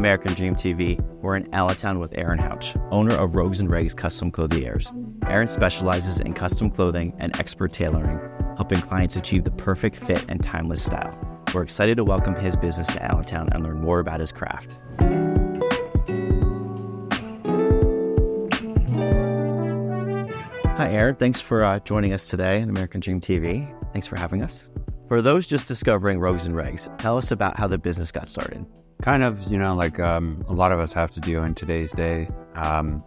American Dream TV, we're in Allentown with Aaron Houch, owner of Rogues Regs Custom Clothiers. Aaron specializes in custom clothing and expert tailoring, helping clients achieve the perfect fit and timeless style. We're excited to welcome his business to Allentown and learn more about his craft. Hi, Aaron. Thanks for joining us today on American Dream TV. Thanks for having us. For those just discovering Rogues and Regs, tell us about how the business got started. Kind of, like a lot of us have to do in today's day, and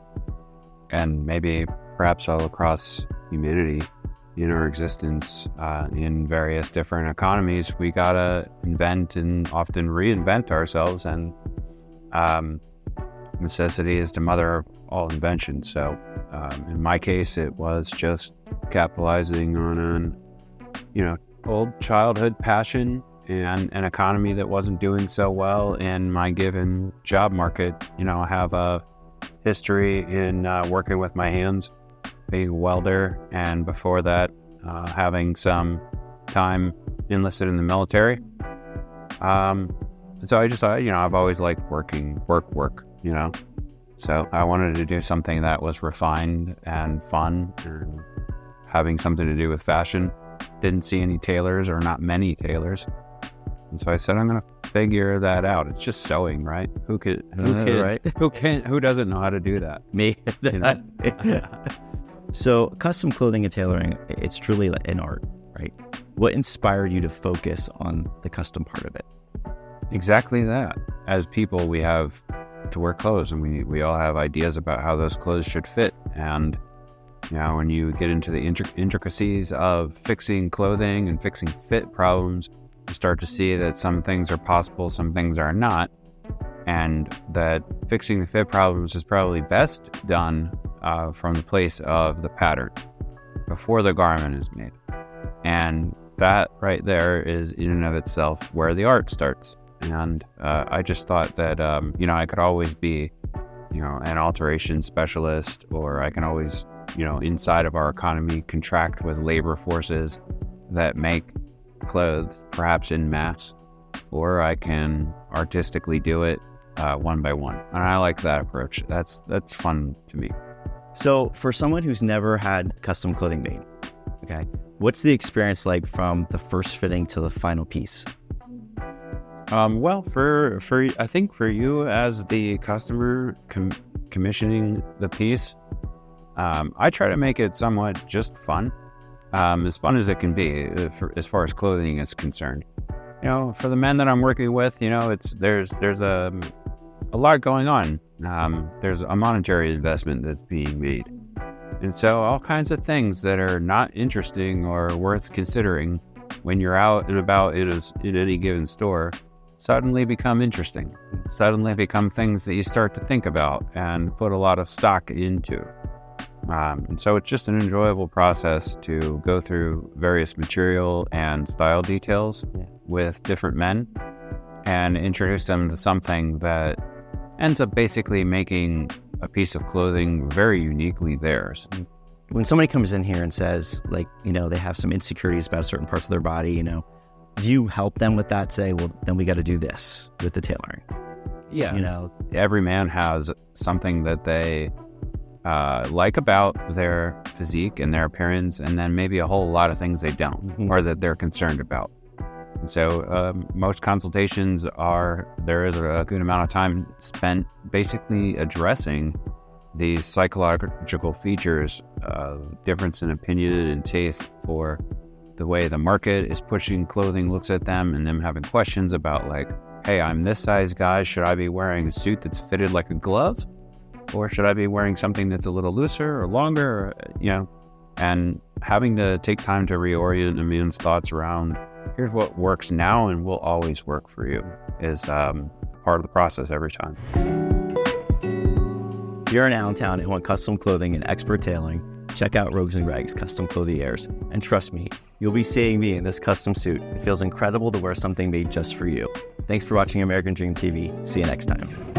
maybe perhaps all across humanity in our existence, in various different economies, we gotta invent and often reinvent ourselves, and necessity is the mother of all invention. So in my case, it was just capitalizing on an old childhood passion and an economy that wasn't doing so well in my given job market. I have a history in working with my hands, being a welder, and before that, having some time enlisted in the military. So I just thought, I've always liked work, So I wanted to do something that was refined and fun and having something to do with fashion. Didn't see any tailors, or not many tailors. And so I said, I'm going to figure that out. It's just sewing, right? Who doesn't know how to do that? Me. So custom clothing and tailoring, it's truly like an art, right? What inspired you to focus on the custom part of it? Exactly that. As people, we have to wear clothes, and we all have ideas about how those clothes should fit. And when you get into the intricacies of fixing clothing and fixing fit problems, you start to see that some things are possible, some things are not, and that fixing the fit problems is probably best done from the place of the pattern before the garment is made. And that right there is in and of itself where the art starts. And I just thought that, I could always be, an alteration specialist, or I can always, inside of our economy, contract with labor forces that make clothes, perhaps in mass, or I can artistically do it one by one. And I like that approach. That's fun to me. So for someone who's never had custom clothing made, okay, what's the experience like from the first fitting to the final piece? Well, for I think for you as the customer commissioning the piece, I try to make it somewhat just fun, as fun as it can be, as far as clothing is concerned. For the men that I'm working with, there's a lot going on. There's a monetary investment that's being made, and so all kinds of things that are not interesting or worth considering when you're out and about in any given store suddenly become interesting, suddenly become things that you start to think about and put a lot of stock into. And so it's just an enjoyable process to go through various material and style details with different men and introduce them to something that ends up basically making a piece of clothing very uniquely theirs. When somebody comes in here and says, they have some insecurities about certain parts of their body, do you help them with that? Say, well, then we got to do this with the tailoring. Yeah. Every man has something that they like about their physique and their appearance, and then maybe a whole lot of things they don't, or that they're concerned about. And so most consultations there is a good amount of time spent basically addressing these psychological features of difference in opinion and taste for the way the market is pushing clothing, looks at them, and them having questions about hey, I'm this size guy, should I be wearing a suit that's fitted like a glove? Or should I be wearing something that's a little looser or longer, and having to take time to reorient a man's thoughts around, here's what works now and will always work for you, is part of the process every time. If you're in Allentown and want custom clothing and expert tailoring, check out Rogues and Regs Custom Clothiers. And trust me, you'll be seeing me in this custom suit. It feels incredible to wear something made just for you. Thanks for watching American Dream TV. See you next time.